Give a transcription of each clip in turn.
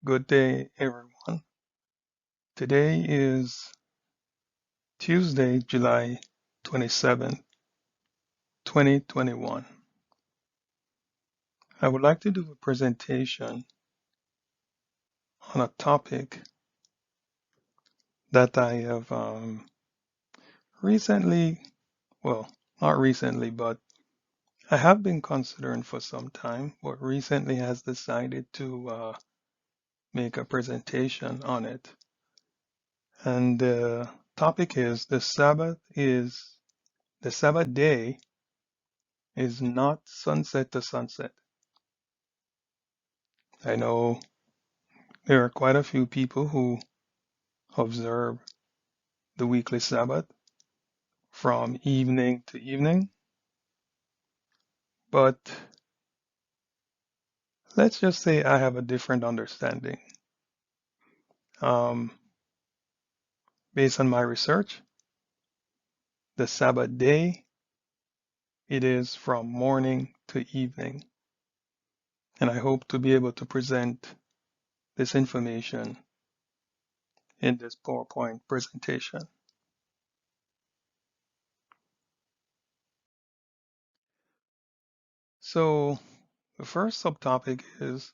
Good day, everyone. Today is Tuesday, July 27th, 2021. I would like to do a presentation on a topic that I have recently, well, not recently, but I have been considering for some time, but recently has decided to make a presentation on it. And the topic is the Sabbath day is not sunset to sunset. I know there are quite a few people who observe the weekly Sabbath from evening to evening, but let's just say I have a different understanding. Um, Based on my research, the Sabbath day, it is from morning to evening, and I hope to be able to present this information in this PowerPoint presentation. So the first subtopic is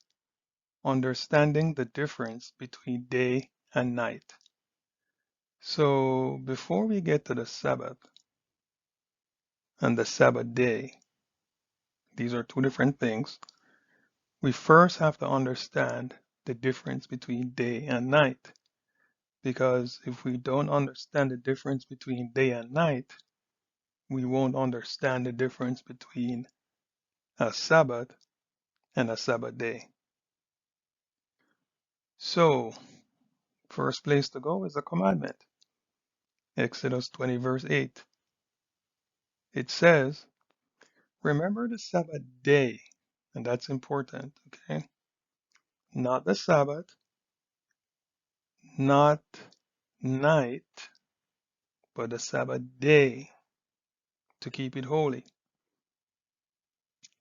understanding the difference between day and night. So before we get to the Sabbath and the Sabbath day, these are two different things. We first have to understand the difference between day and night. Because if we don't understand the difference between day and night, we won't understand the difference between a Sabbath and a Sabbath day. So, first place to go is a commandment. Exodus 20, verse 8. It says, remember the Sabbath day, and that's important, okay? Not the Sabbath, not night, but the Sabbath day, to keep it holy.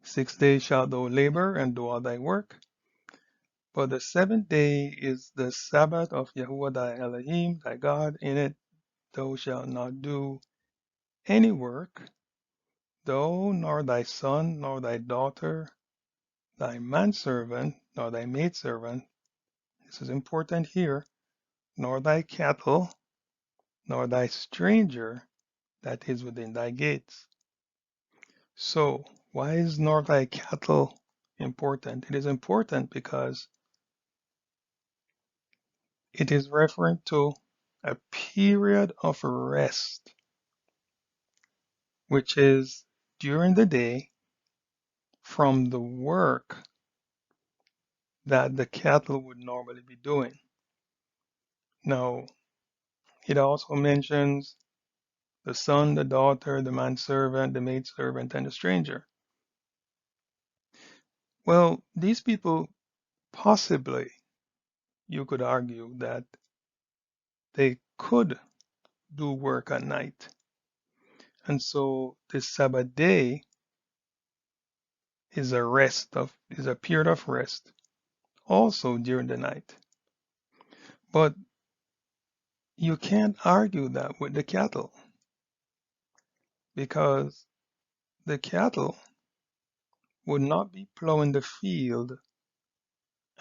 6 days shalt thou labor and do all thy work, but the seventh day is the Sabbath of Yahuwah thy Elohim, thy God. In it thou shalt not do any work, thou, nor thy son, nor thy daughter, thy manservant, nor thy maidservant. This is important here, nor thy cattle, nor thy stranger that is within thy gates. So, why is nor thy cattle important? It is important because it is referring to a period of rest, which is during the day from the work that the cattle would normally be doing. Now, it also mentions the son, the daughter, the manservant, the maidservant, and the stranger. Well, these people possibly, you could argue that they could do work at night. And so this Sabbath day is a period of rest also during the night. But you can't argue that with the cattle because the cattle would not be plowing the field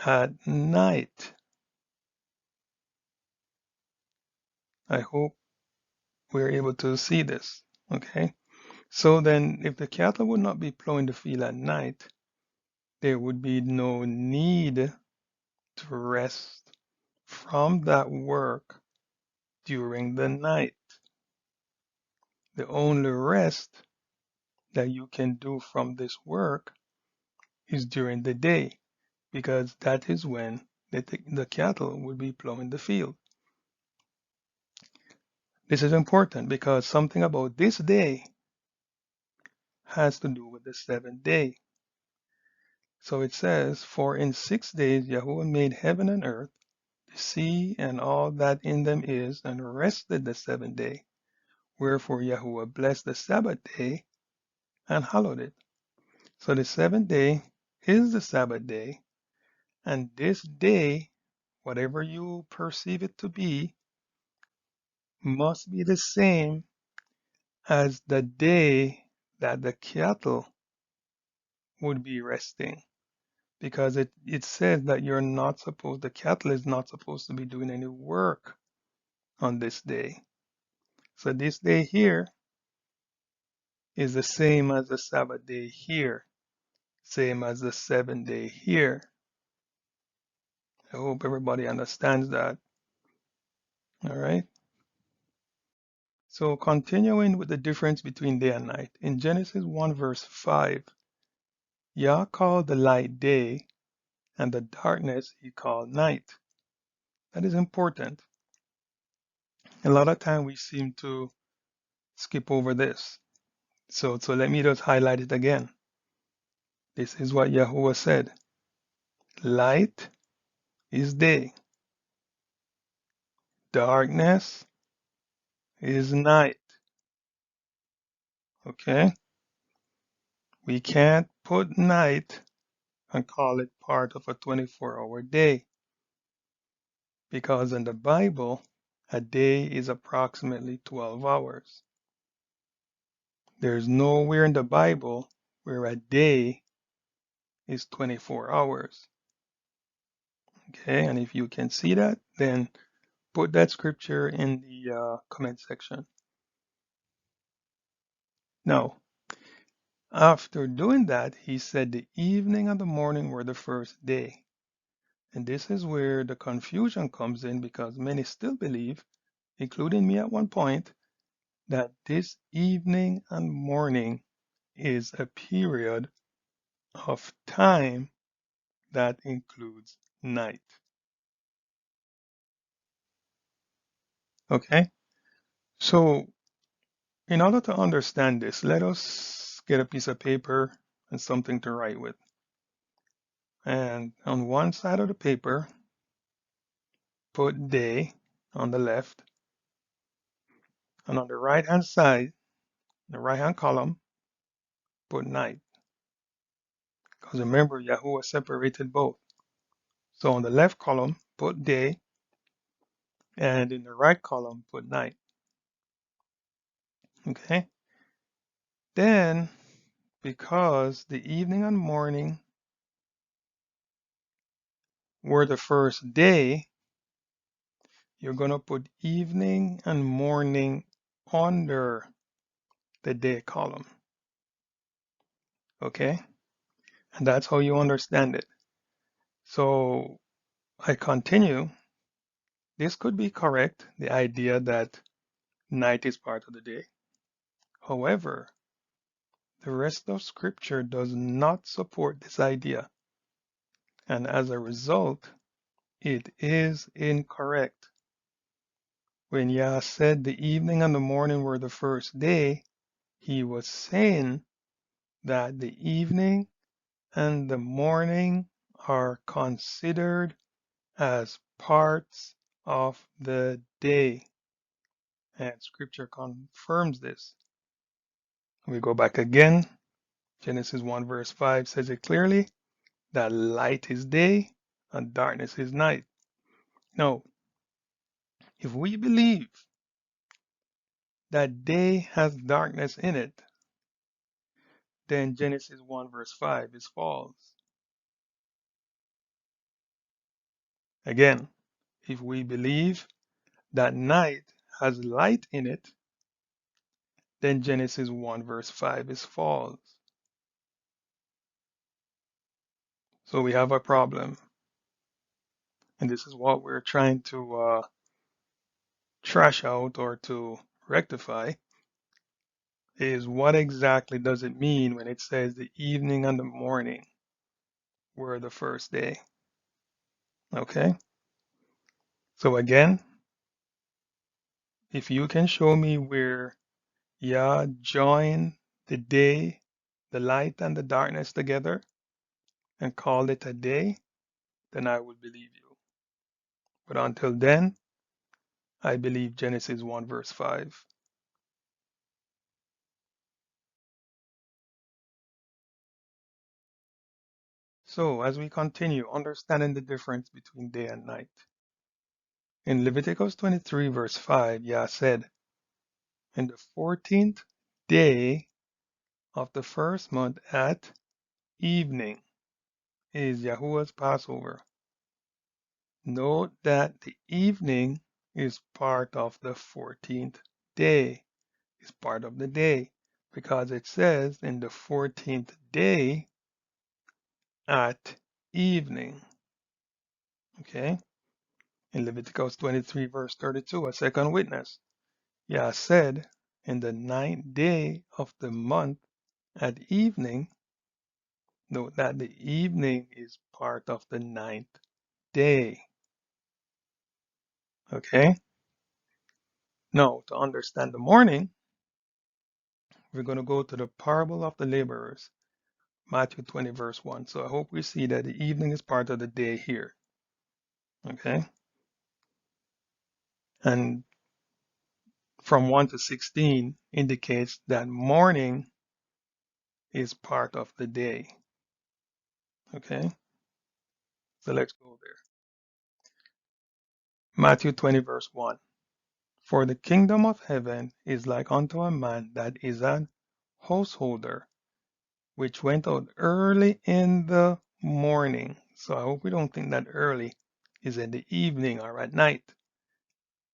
at night. I hope we're able to see this. Okay. So then if the cattle would not be plowing the field at night, there would be no need to rest from that work during the night. The only rest that you can do from this work is during the day, because that is when the cattle will be plowing the field. This is important because something about this day has to do with the seventh day. So it says, for in 6 days Yahweh made heaven and earth, the sea and all that in them is, and rested the seventh day. Wherefore Yahweh blessed the Sabbath day and hallowed it. So the seventh day is the Sabbath day, and this day whatever you perceive it to be, must be the same as the day that the cattle would be resting. Because it says that the cattle is not supposed to be doing any work on this day. So this day here is the same as the Sabbath day here, same as the seventh day here. I hope everybody understands that. All right. So continuing with the difference between day and night. In Genesis 1 verse 5, Yah called the light day and the darkness he called night. That is important. A lot of time we seem to skip over this. So let me just highlight it again. This is what Yahuwah said. Light is day. Darkness is night. Okay? We can't put night and call it part of a 24-hour day because in the Bible, a day is approximately 12 hours. There's nowhere in the Bible where a day is 24 hours. Okay? And if you can see that, then put that scripture in the comment section. Now, after doing that, he said the evening and the morning were the first day. And this is where the confusion comes in because many still believe, including me at one point, that this evening and morning is a period of time that includes night. Okay? So, in order to understand this, let us get a piece of paper and something to write with. And on one side of the paper, put day on the left, and on the right hand side, the right hand column, put night. Because remember, Yahuwah separated both. So on the left column, put day, and in the right column, put night. Okay? Then, because the evening and morning were the first day, you're going to put evening and morning under the day column. Okay? And that's how you understand it. So I continue. This could be correct, the idea that night is part of the day. However, the rest of Scripture does not support this idea, and as a result, it is incorrect. When Yah said the evening and the morning were the first day, he was saying that the evening and the morning are considered as parts of the day, and Scripture confirms this. We go back again. Genesis 1 verse 5 says it clearly that light is day and darkness is night. Now, if we believe that day has darkness in it, then Genesis 1 verse 5 is false. Again, if we believe that night has light in it, then Genesis 1 verse 5 is false. So we have a problem. And this is what we're trying to trash out or to rectify is what exactly does it mean when it says the evening and the morning were the first day? Okay. So again, if you can show me where Yah joined the day, the light and the darkness together and called it a day, then I will believe you. But until then, I believe Genesis 1 verse 5. So as we continue understanding the difference between day and night, In Leviticus 23, verse 5, Yah said, in the 14th day of the first month at evening is Yahuwah's Passover. Note that the evening is part of the 14th day, is part of the day, because it says in the 14th day at evening. Okay? In Leviticus 23, verse 32, a second witness. Yah said, in the 9th day of the month at evening. Note that the evening is part of the 9th day. Okay? Now, to understand the morning, we're going to go to the parable of the laborers, Matthew 20, verse 1. So I hope we see that the evening is part of the day here. Okay? And from 1 to 16 indicates that morning is part of the day. Okay? So let's go there. Matthew 20, verse 1. For the kingdom of heaven is like unto a man that is an householder, which went out early in the morning. So I hope we don't think that early is in the evening or at night.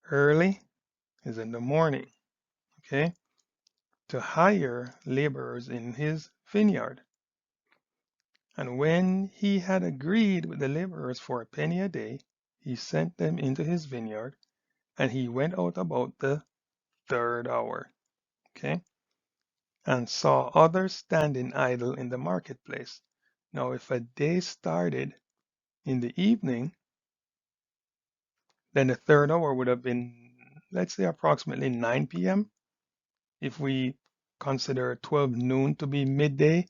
Early is in the morning, okay? To hire laborers in his vineyard. And when he had agreed with the laborers for a penny a day, he sent them into his vineyard, and he went out about the third hour, okay? And saw others standing idle in the marketplace. Now, if a day started in the evening, then the third hour would have been, let's say, approximately 9 p.m. If we consider 12 noon to be midday,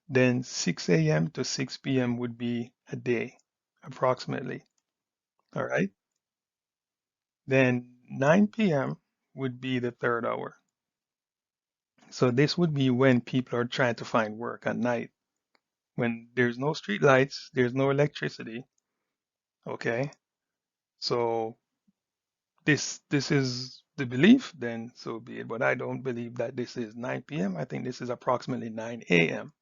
then 6 a.m. to 6 p.m. would be a day, approximately. All right. Then 9 p.m. would be the third hour. So this would be when people are trying to find work at night. When there's no street lights, there's no electricity. Okay. So this is the belief, then so be it. But I don't believe that this is 9 p.m. I think this is approximately 9 a.m.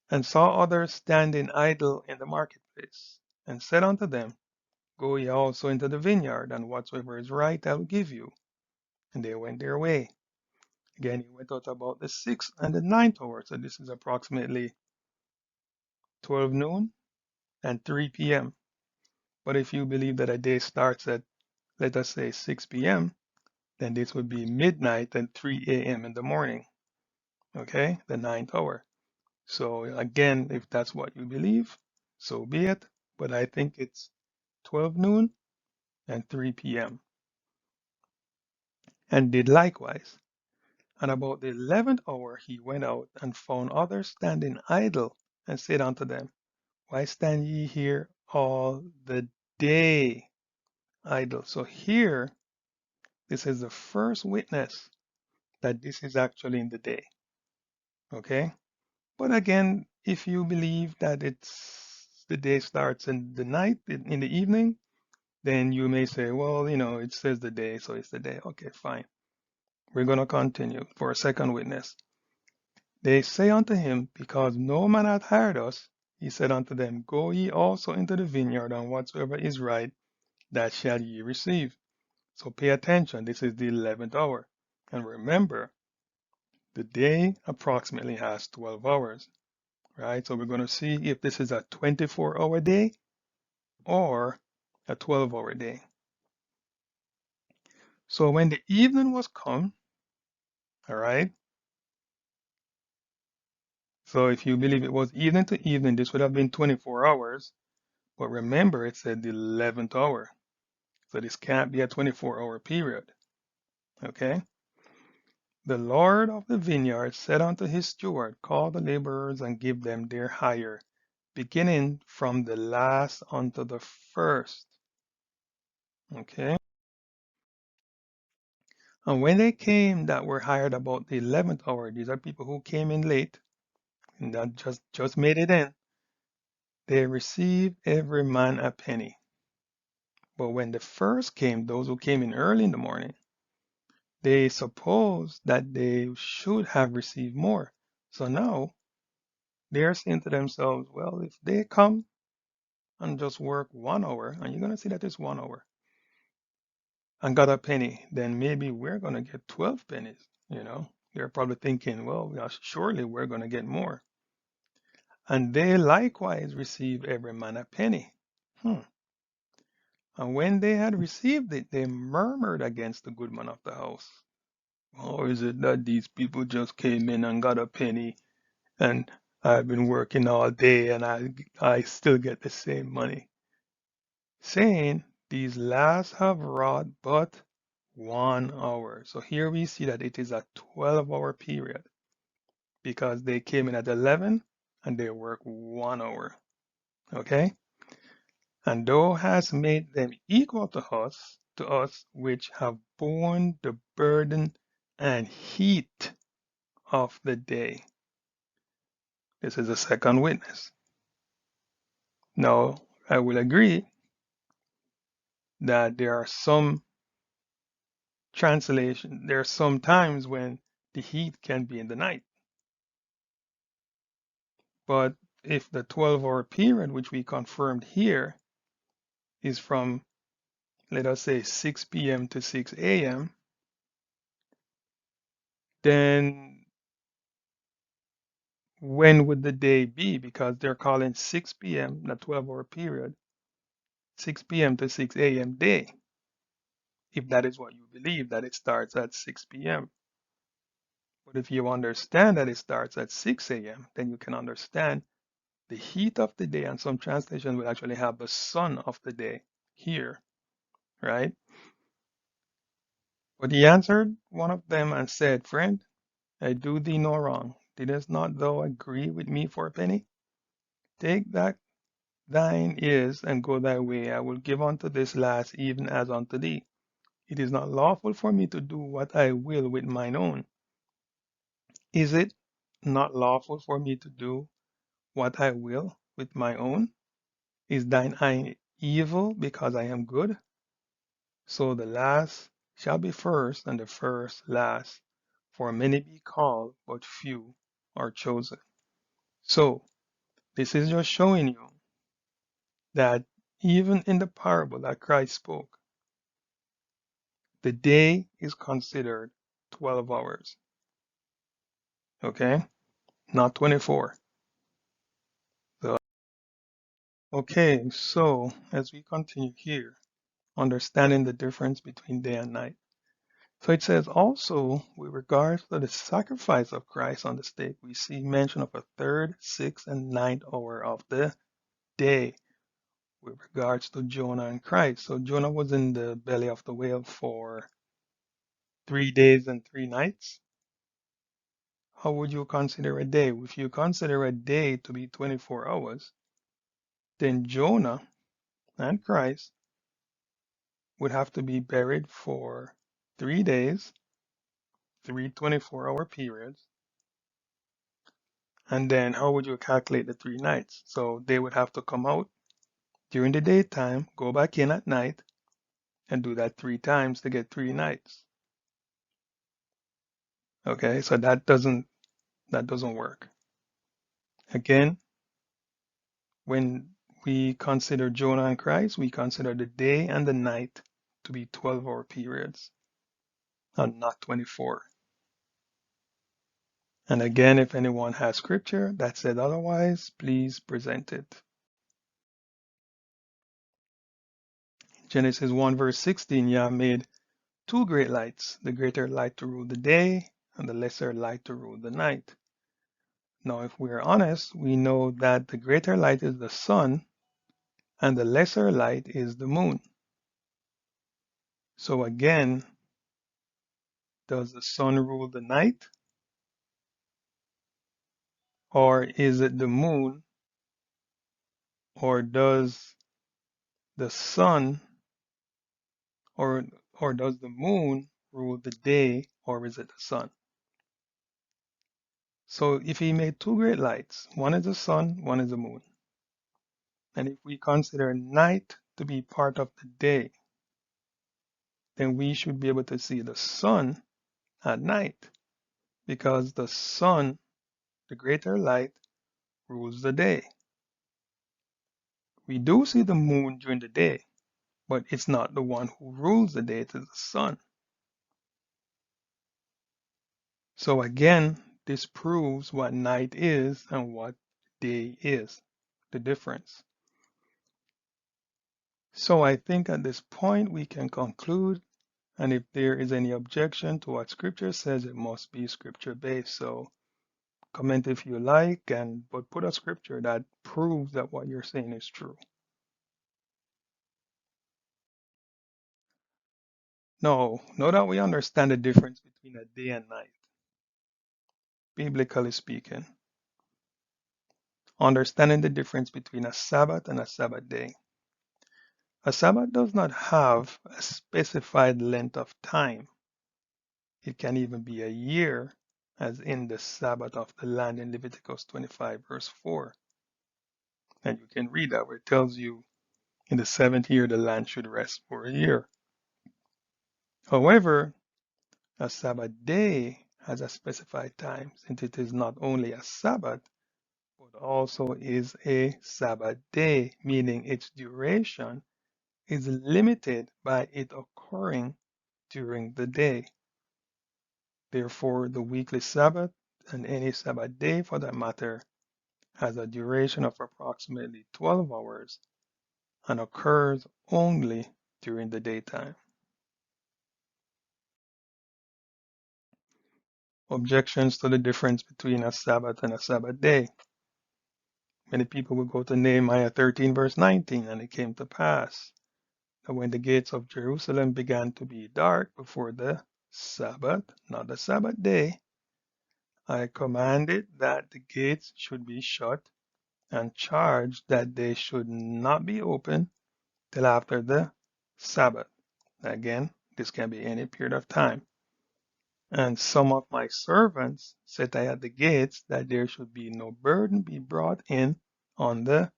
And saw others standing idle in the marketplace, and said unto them, Go ye also into the vineyard, and whatsoever is right I will give you. And they went their way. Again, he went out about the sixth and the ninth hour. So this is approximately 12 noon and 3 p.m. But if you believe that a day starts at, let us say, 6 p.m., then this would be midnight and 3 a.m. in the morning. Okay, the ninth hour. So again, if that's what you believe, so be it. But I think it's 12 noon and 3 p.m. And did likewise. And about the 11th hour he went out and found others standing idle, and said unto them, Why stand ye here all the day idle? So here, this is the first witness that this is actually in the day. Okay? But again, if you believe that it's the day starts in the night, in the evening, then you may say, well, it says the day, so it's the day. Okay, fine. We're going to continue for a second witness. They say unto him, Because no man hath hired us, he said unto them, Go ye also into the vineyard, and whatsoever is right, that shall ye receive. So pay attention. This is the 11th hour. And remember, the day approximately has 12 hours. Right? So we're going to see if this is a 24-hour day or a 12-hour day. So when the evening was come, all right, so if you believe it was evening to evening, this would have been 24 hours. But remember, it said the 11th hour. So this can't be a 24-hour period. Okay? The Lord of the vineyard said unto his steward, Call the laborers and give them their hire, beginning from the last unto the first. Okay? And when they came that were hired about the 11th hour, these are people who came in late and that just made it in, they received every man a penny. But when the first came, those who came in early in the morning, they supposed that they should have received more. So now they're saying to themselves, well, if they come and just work 1 hour, and you're going to see that it's 1 hour, and got a penny, then maybe we're going to get 12 pennies. They're probably thinking, well, yeah, surely we're going to get more. And they likewise receive every man a penny. Hmm. And when they had received it, they murmured against the goodman of the house. Oh, is it that these people just came in and got a penny, and I've been working all day and I still get the same money? Saying, these last have wrought but 1 hour. So here we see that it is a 12-hour period because they came in at 11 and they work 1 hour. Okay? And thou hast made them equal to us which have borne the burden and heat of the day. This is a second witness. Now, I will agree that there are some there are some times when the heat can be in the night. But if the 12-hour period, which we confirmed here, is from, let us say, 6 p.m. to 6 a.m., then when would the day be? Because they're calling 6 p.m., the 12-hour period, 6 p.m. to 6 a.m. day, if that is what you believe, that it starts at 6 p.m. But if you understand that it starts at 6 a.m., then you can understand the heat of the day, and some translation will actually have the sun of the day here, right? But he answered one of them and said, Friend, I do thee no wrong. Didst not thou agree with me for a penny? Take that thine is, and go thy way. I will give unto this last even as unto thee. It is not lawful for me to do what I will with mine own. Is it not lawful for me to do what I will with my own? Is thine eye evil because I am good? So the last shall be first, and the first last. For many be called, but few are chosen. So this is just showing you that even in the parable that Christ spoke, the day is considered 12 hours, okay? Not 24. So, okay, so as we continue here, understanding the difference between day and night. So it says also, with regards to the sacrifice of Christ on the stake, we see mention of a third, sixth, and ninth hour of the day with regards to Jonah and Christ. So Jonah was in the belly of the whale for 3 days and 3 nights. How would you consider a day? If you consider a day to be 24 hours, then Jonah and Christ would have to be buried for 3 days, three 24-hour periods. And then how would you calculate the 3 nights? So they would have to come out during the daytime, go back in at night, and do that 3 times to get 3 nights. Okay, so that doesn't work. Again, when we consider Jonah and Christ, we consider the day and the night to be 12-hour periods and not 24. And again, if anyone has scripture that said otherwise, please present it. Genesis 1 verse 16, Yah made two great lights, the greater light to rule the day and the lesser light to rule the night. Now, if we're honest, we know that the greater light is the sun and the lesser light is the moon. So again, does the sun rule the night, or is it the moon, or does the sun or does the moon rule the day, or is it the sun? So if he made two great lights, one is the sun, one is the moon, and if we consider night to be part of the day, then we should be able to see the sun at night because the sun, the greater light, rules the day. We do see the moon during the day, but it's not the one who rules the day, it is the sun. So again, this proves what night is and what day is, the difference. So I think at this point we can conclude, and if there is any objection to what scripture says, it must be scripture based. So comment if you like, but put a scripture that proves that what you're saying is true. No, know that we understand the difference between a day and night, biblically speaking. Understanding the difference between a Sabbath and a Sabbath day. A Sabbath does not have a specified length of time. It can even be a year, as in the Sabbath of the land in Leviticus 25, verse 4. And you can read that where it tells you in the seventh year the land should rest for a year. However, a Sabbath day has a specified time, since it is not only a Sabbath, but also is a Sabbath day, meaning its duration is limited by it occurring during the day. Therefore, the weekly Sabbath and any Sabbath day for that matter has a duration of approximately 12 hours and occurs only during the daytime. Objections to the difference between a Sabbath and a Sabbath day. Many people will go to Nehemiah 13, verse 19, and it came to pass that when the gates of Jerusalem began to be dark before the Sabbath, not the Sabbath day, I commanded that the gates should be shut and charged that they should not be opened till after the Sabbath. Again, this can be any period of time. And some of my servants set at the gates that there should be no burden be brought in on the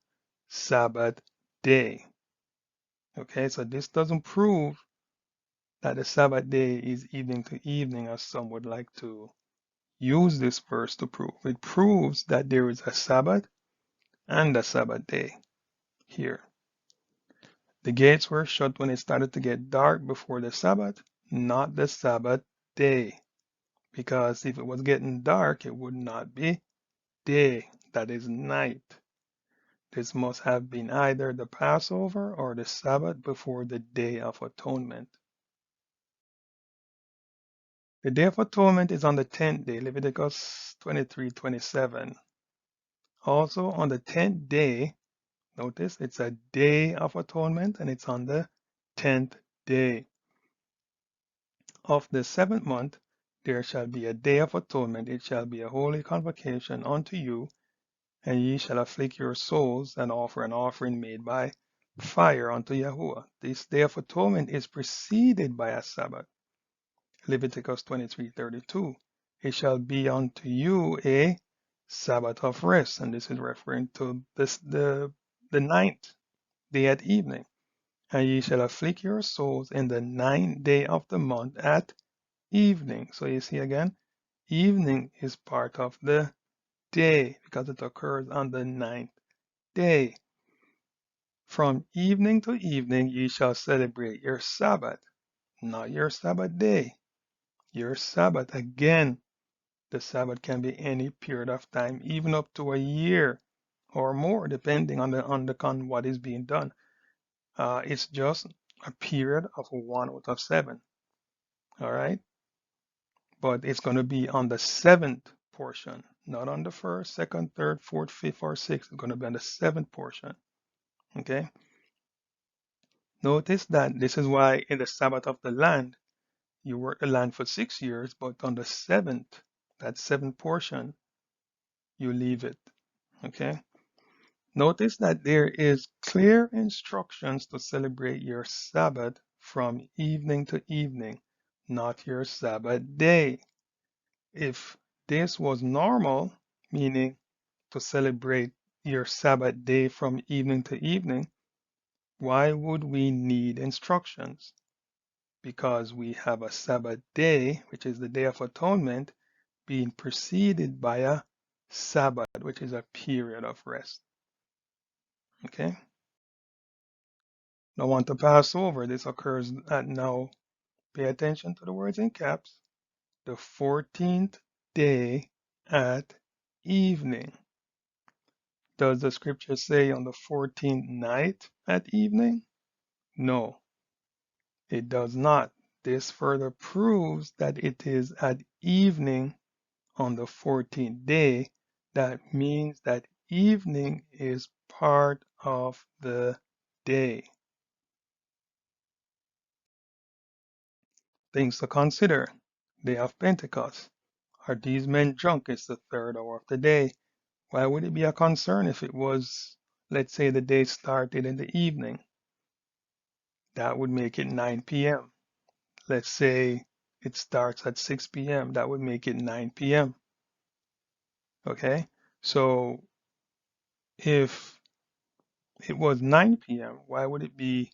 Sabbath day. Okay, so this doesn't prove that the Sabbath day is evening to evening, as some would like to use this verse to prove. It proves that there is a Sabbath and a Sabbath day here. The gates were shut when it started to get dark before the Sabbath, not the Sabbath day. Because if it was getting dark, it would not be day, that is night. This must have been either the Passover or the Sabbath before the Day of Atonement. The Day of Atonement is on the 10th day, Leviticus 23:27. Also on the 10th day, notice it's a Day of Atonement and it's on the 10th day. Of the 7th month, there shall be a Day of Atonement. It shall be a holy convocation unto you, and ye shall afflict your souls and offer an offering made by fire unto Yahuwah. This Day of Atonement is preceded by a Sabbath. Leviticus 23:32. It shall be unto you a Sabbath of rest, and this is referring to the ninth day at evening. And ye shall afflict your souls in the ninth day of the month at evening. So you see again, evening is part of the day because it occurs on the ninth day. From evening to evening ye shall celebrate your Sabbath, not your Sabbath day. Your Sabbath, again, the Sabbath can be any period of time, even up to a year or more, depending on what is being done. It's just a period of 1 out of 7. All right, but it's going to be on the seventh portion, not on the first, second, third, fourth, fifth, or sixth. It's going to be on the seventh portion. Okay. Notice that this is why in the Sabbath of the land, you work the land for 6 years, but on the seventh, that seventh portion, you leave it. Okay. Notice that there is clear instructions to celebrate your Sabbath from evening to evening, not your Sabbath day. If this was normal, meaning to celebrate your Sabbath day from evening to evening, Why would we need instructions? Because we have a Sabbath day, which is the Day of Atonement, being preceded by a Sabbath, which is a period of rest. Okay? I want to pass over. This occurs at now. Pay attention to the words in caps. The 14th day at evening. Does the scripture say on the 14th night at evening? No, it does not. This further proves that it is at evening on the 14th day. That means that evening is part of the day. Things to consider. Day of Pentecost. Are these men drunk? It's the third hour of the day. Why would it be a concern if it was, let's say, the day started in the evening? That would make it 9 p.m. Let's say it starts at 6 p.m. That would make it 9 p.m. Okay? So if it was 9 p.m., why would it be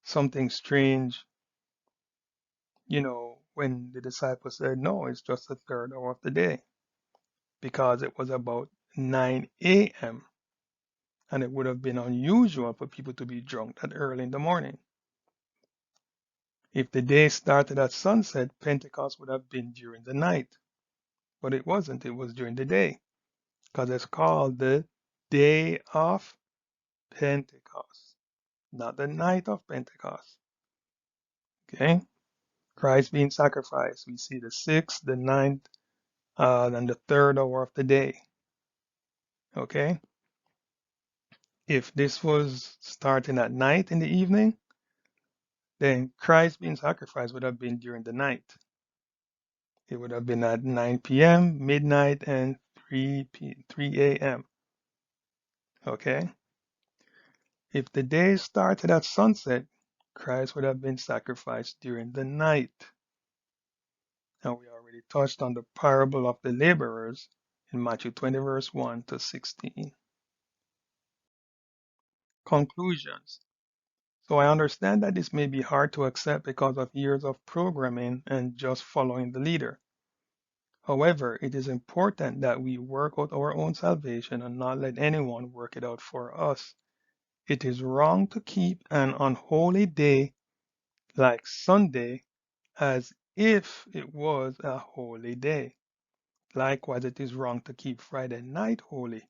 something strange, when the disciples said, no, it's just the third hour of the day? Because it was about 9 a.m. and it would have been unusual for people to be drunk that early in the morning. If the day started at sunset, Pentecost would have been during the night, but it wasn't. It was during the day because it's called the day of Pentecost, not the night of Pentecost. Okay? Christ being sacrificed. We see the sixth, the ninth, and the third hour of the day. Okay? If this was starting at night in the evening, then Christ being sacrificed would have been during the night. It would have been at 9 p.m., midnight, and 3 a.m. Okay? If the day started at sunset, Christ would have been sacrificed during the night. And we already touched on the parable of the laborers in Matthew 20, verse 1 to 16. Conclusions. So I understand that this may be hard to accept because of years of programming and just following the leader. However, it is important that we work out our own salvation and not let anyone work it out for us. It is wrong to keep an unholy day like Sunday as if it was a holy day. Likewise, it is wrong to keep Friday night holy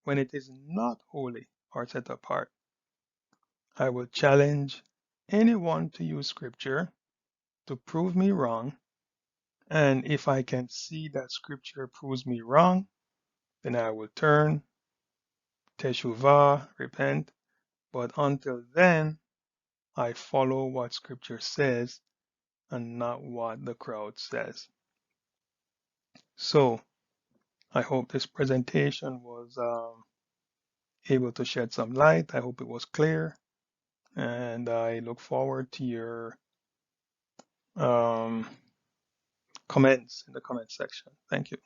when it is not holy or set apart. I will challenge anyone to use scripture to prove me wrong, and if I can see that scripture proves me wrong, then I will turn, teshuvah, repent, but until then, I follow what scripture says and not what the crowd says. So, I hope this presentation was able to shed some light. I hope it was clear, and I look forward to your um, comments in the comment section. Thank you.